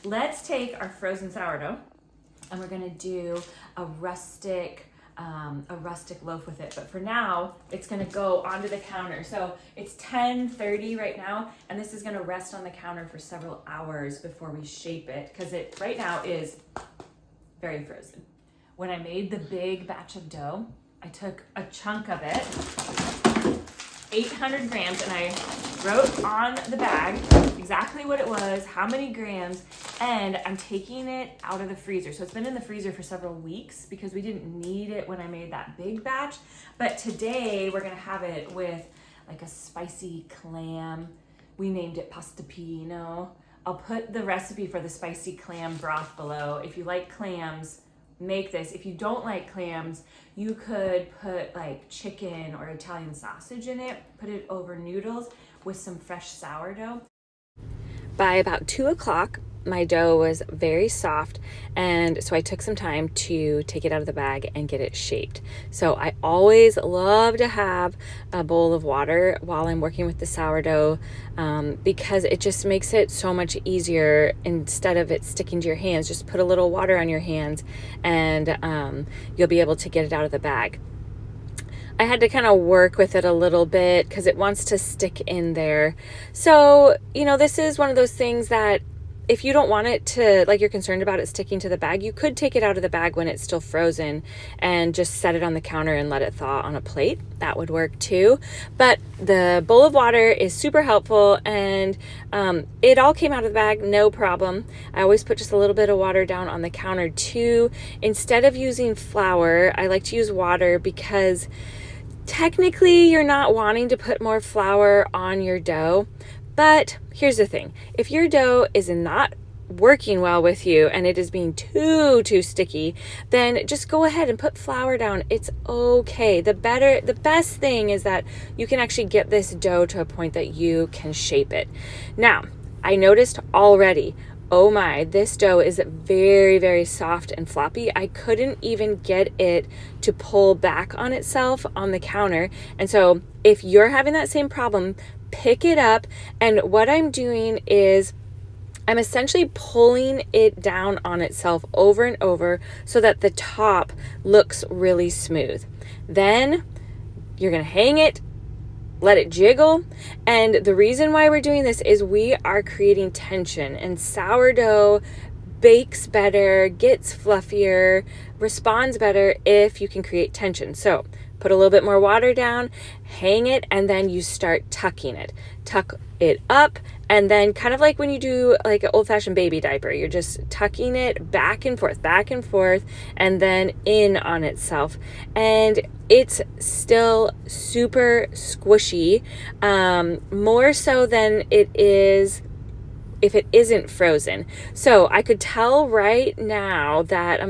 let's take our frozen sourdough and we're gonna do a rustic loaf with it. But for now, it's gonna go onto the counter. So it's 10:30 right now, and this is gonna rest on the counter for several hours before we shape it, because it right now is very frozen. When I made the big batch of dough, I took a chunk of it, 800 grams, and I wrote on the bag exactly what it was, how many grams, and I'm taking it out of the freezer. So it's been in the freezer for several weeks because we didn't need it when I made that big batch. But today we're gonna have it with like a spicy clam. We named it Pastapino. I'll put the recipe for the spicy clam broth below. If you like clams, make this. If you don't like clams, you could put like chicken or Italian sausage in it, put it over noodles with some fresh sourdough. By about 2 o'clock, my dough was very soft, and so I took some time to take it out of the bag and get it shaped. So I always love to have a bowl of water while I'm working with the sourdough, because it just makes it so much easier. Instead of it sticking to your hands, just put a little water on your hands and you'll be able to get it out of the bag. I had to kind of work with it a little bit because it wants to stick in there. So, this is one of those things that if you don't want it to, like you're concerned about it sticking to the bag, you could take it out of the bag when it's still frozen and just set it on the counter and let it thaw on a plate. That would work too. But the bowl of water is super helpful, and it all came out of the bag, no problem. I always put just a little bit of water down on the counter too. Instead of using flour, I like to use water because technically you're not wanting to put more flour on your dough. But here's the thing, if your dough is not working well with you and it is being too sticky, then just go ahead and put flour down. It's okay. The best thing is that you can actually get this dough to a point that you can shape it. Now, I noticed already, oh my, this dough is very, very soft and floppy. I couldn't even get it to pull back on itself on the counter. And so if you're having that same problem, pick it up. And what I'm doing is I'm essentially pulling it down on itself over and over so that the top looks really smooth. Then you're going to hang it, let it jiggle. And the reason why we're doing this is we are creating tension, and sourdough bakes better, gets fluffier, responds better if you can create tension. So put a little bit more water down, hang it, and then you start tucking it. Tuck it up, and then kind of like when you do like an old-fashioned baby diaper, you're just tucking it back and forth, and then in on itself. And it's still super squishy, more so than it is if it isn't frozen. So I could tell right now that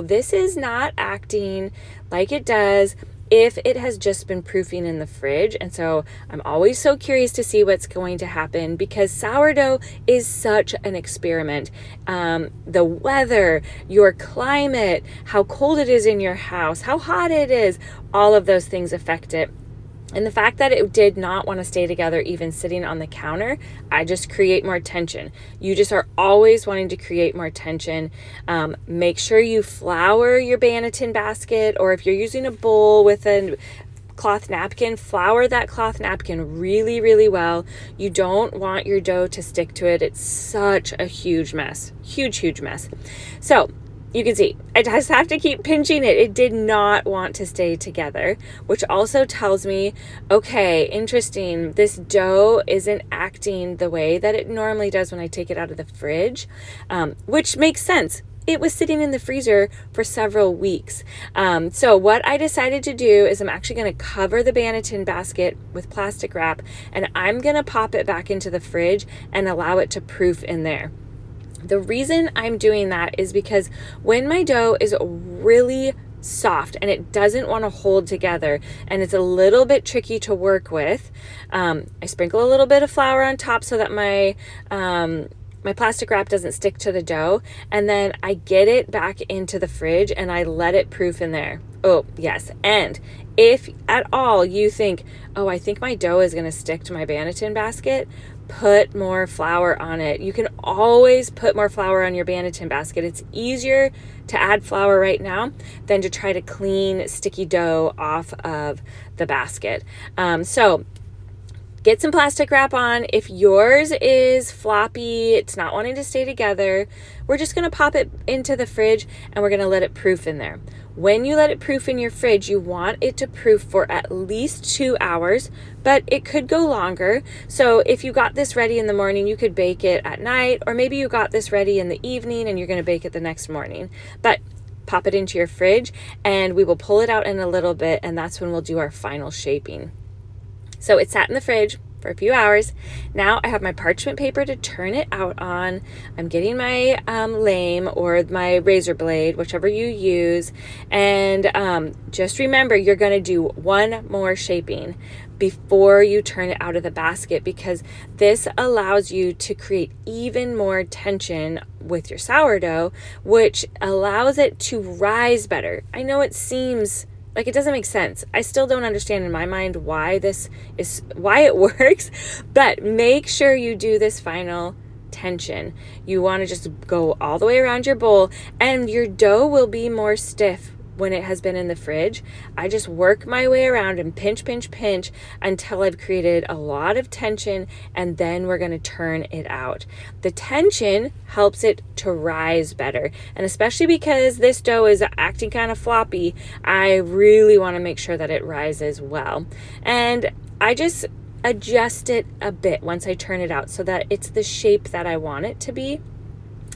this is not acting like it does if it has just been proofing in the fridge. And so I'm always so curious to see what's going to happen, because sourdough is such an experiment. The weather, your climate, how cold it is in your house, how hot it is, all of those things affect it. And the fact that it did not want to stay together even sitting on the counter, I just create more tension. You just are always wanting to create more tension. Make sure you flour your banneton basket, or if you're using a bowl with a cloth napkin, flour that cloth napkin really, really well. You don't want your dough to stick to it. It's such a huge mess, huge mess. So you can see, I just have to keep pinching it. It did not want to stay together, which also tells me, okay, interesting. This dough isn't acting the way that it normally does when I take it out of the fridge, which makes sense. It was sitting in the freezer for several weeks. So what I decided to do is I'm actually going to cover the banneton basket with plastic wrap, and I'm going to pop it back into the fridge and allow it to proof in there. The reason I'm doing that is because when my dough is really soft and it doesn't want to hold together and it's a little bit tricky to work with, I sprinkle a little bit of flour on top so that my plastic wrap doesn't stick to the dough, and then I get it back into the fridge and I let it proof in there. Oh, yes. And if at all you think, oh, I think my dough is going to stick to my banneton basket, put more flour on it. You can always put more flour on your banneton basket. It's easier to add flour right now than to try to clean sticky dough off of the basket. So get some plastic wrap on. If yours is floppy, it's not wanting to stay together, we're just going to pop it into the fridge and we're going to let it proof in there. When you let it proof in your fridge, you want it to proof for at least 2 hours, but it could go longer. So if you got this ready in the morning, you could bake it at night, or maybe you got this ready in the evening and you're going to bake it the next morning. But pop it into your fridge and we will pull it out in a little bit, and that's when we'll do our final shaping. So it sat in the fridge for a few hours. Now I have my parchment paper to turn it out on. I'm getting my lame or my razor blade, whichever you use. And just remember, you're going to do one more shaping before you turn it out of the basket, because this allows you to create even more tension with your sourdough, which allows it to rise better. I know it seems like it doesn't make sense. I still don't understand in my mind why it works, but make sure you do this final tension. You want to just go all the way around your bowl, and your dough will be more stiff when it has been in the fridge. I just work my way around and pinch until I've created a lot of tension, and then we're going to turn it out. The tension helps it to rise better, and especially because this dough is acting kind of floppy, I really want to make sure that it rises well. And I just adjust it a bit once I turn it out so that it's the shape that I want it to be.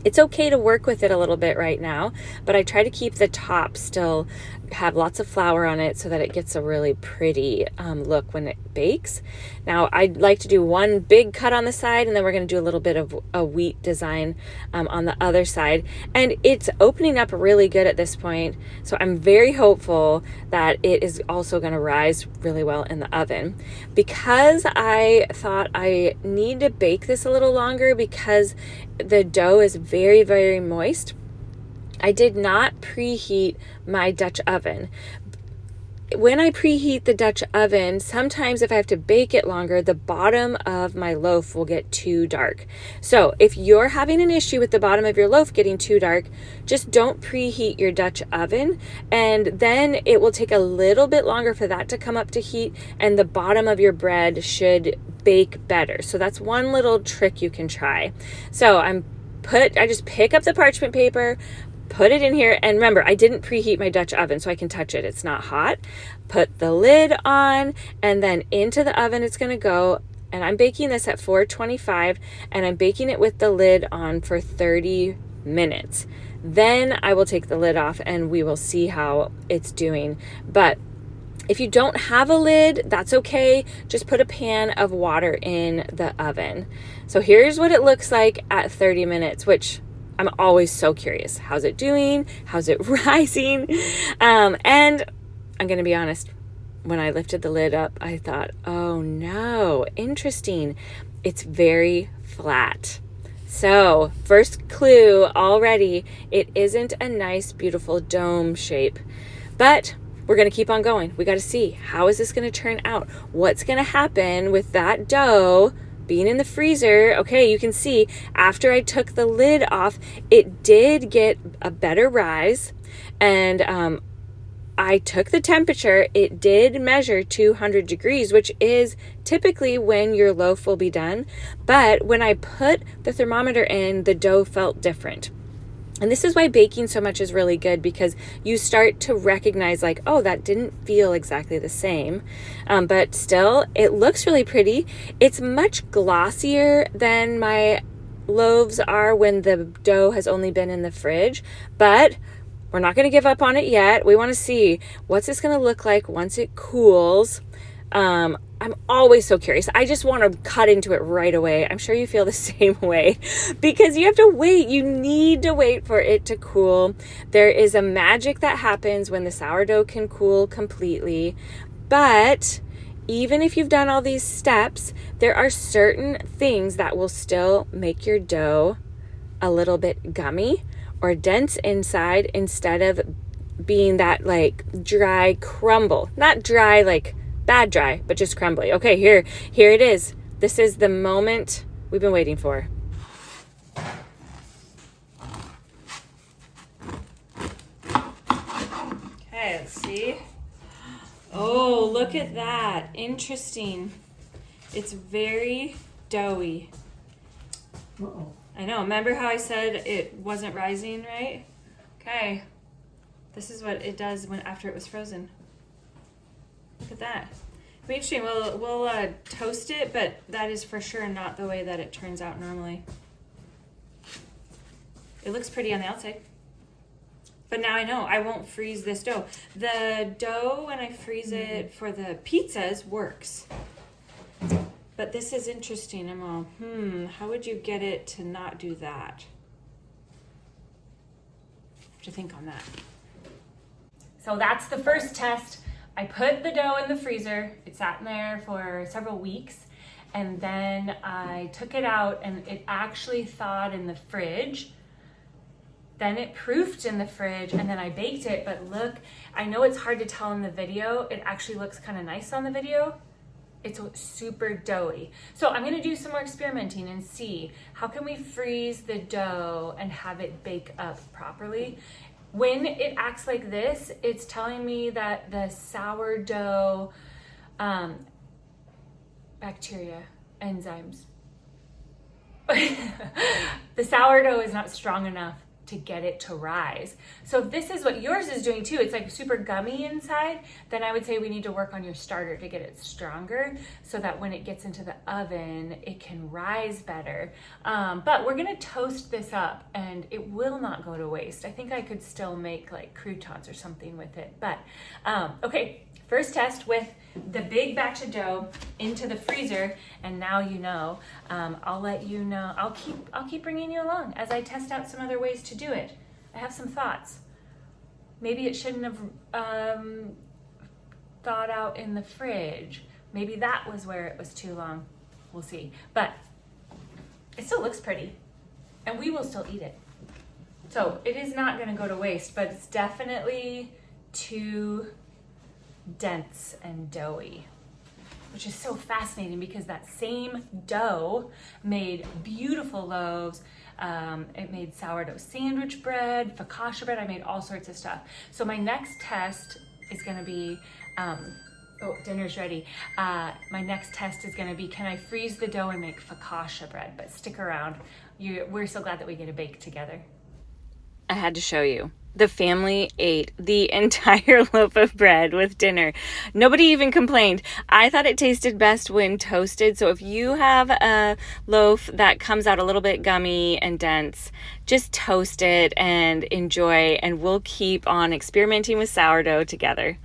It's okay to work with it a little bit right now, but I try to keep the top still have lots of flour on it so that it gets a really pretty look when it bakes. Now I'd like to do one big cut on the side, and then we're going to do a little bit of a wheat design on the other side. And it's opening up really good at this point, so I'm very hopeful that it is also going to rise really well in the oven. Because I thought I need to bake this a little longer because the dough is very, very moist, I did not preheat my Dutch oven. When I preheat the Dutch oven, sometimes if I have to bake it longer, the bottom of my loaf will get too dark. So if you're having an issue with the bottom of your loaf getting too dark, just don't preheat your Dutch oven, and then it will take a little bit longer for that to come up to heat, and the bottom of your bread should bake better. So that's one little trick you can try. So I just pick up the parchment paper, put it in here, and remember, I didn't preheat my Dutch oven so I can touch it. It's not hot. Put the lid on, and then into the oven it's going to go, and I'm baking this at 425, and I'm baking it with the lid on for 30 minutes. Then I will take the lid off and we will see how it's doing. But if you don't have a lid, that's okay. Just put a pan of water in the oven. So here's what it looks like at 30 minutes, which I'm always so curious. How's it doing? How's it rising? And I'm going to be honest, when I lifted the lid up, I thought, oh no, interesting. It's very flat. So first clue already, it isn't a nice, beautiful dome shape, but we're going to keep on going. We got to see, how is this going to turn out? What's going to happen with that dough being in the freezer? Okay, you can see after I took the lid off, it did get a better rise, and I took the temperature. It did measure 200 degrees, which is typically when your loaf will be done. But when I put the thermometer in, the dough felt different. And this is why baking so much is really good, because you start to recognize like, oh, that didn't feel exactly the same. But still, it looks really pretty. It's much glossier than my loaves are when the dough has only been in the fridge. But we're not going to give up on it yet. We want to see what's this going to look like once it cools. I'm always so curious. I just want to cut into it right away. I'm sure you feel the same way, because you have to wait. You need to wait for it to cool. There is a magic that happens when the sourdough can cool completely. But even if you've done all these steps, there are certain things that will still make your dough a little bit gummy or dense inside, instead of being that like dry crumble. Not dry like bad dry, but just crumbly. Okay, here it is. This is the moment we've been waiting for. Okay, let's see. Oh, look at that. Interesting. It's very doughy. Uh-oh. I know. Remember how I said it wasn't rising, right? Okay. This is what it does after it was frozen. Look at that. It'll be interesting. We'll toast it, but that is for sure not the way that it turns out normally. It looks pretty on the outside. But now I know I won't freeze this dough. The dough, when I freeze it for the pizzas, works. But this is interesting. I'm all, how would you get it to not do that? Have to think on that. So that's the first test. I put the dough in the freezer. It sat in there for several weeks. And then I took it out and it actually thawed in the fridge. Then it proofed in the fridge and then I baked it. But look, I know it's hard to tell in the video. It actually looks kind of nice on the video. It's super doughy. So I'm gonna do some more experimenting and see how can we freeze the dough and have it bake up properly. When it acts like this, it's telling me that the sourdough bacteria, enzymes, the sourdough is not strong enough to get it to rise. So if this is what yours is doing too, it's like super gummy inside, then I would say we need to work on your starter to get it stronger so that when it gets into the oven, it can rise better. But we're gonna toast this up and it will not go to waste. I think I could still make like croutons or something with it. But okay, first test with the big batch of dough into the freezer, and now you know. I'll let you know. I'll keep bringing you along as I test out some other ways to do it. I have some thoughts. Maybe it shouldn't have thawed out in the fridge. Maybe that was where it was too long. We'll see. But it still looks pretty, and we will still eat it. So it is not going to go to waste, but it's definitely too dense and doughy, which is so fascinating because that same dough made beautiful loaves. It made sourdough sandwich bread, focaccia bread. I made all sorts of stuff. So my next test is going to be, oh, dinner's ready. My next test is going to be, can I freeze the dough and make focaccia bread? But stick around. We're so glad that we get to bake together. I had to show you. The family ate the entire loaf of bread with dinner. Nobody even complained. I thought it tasted best when toasted. So if you have a loaf that comes out a little bit gummy and dense, just toast it and enjoy. And we'll keep on experimenting with sourdough together.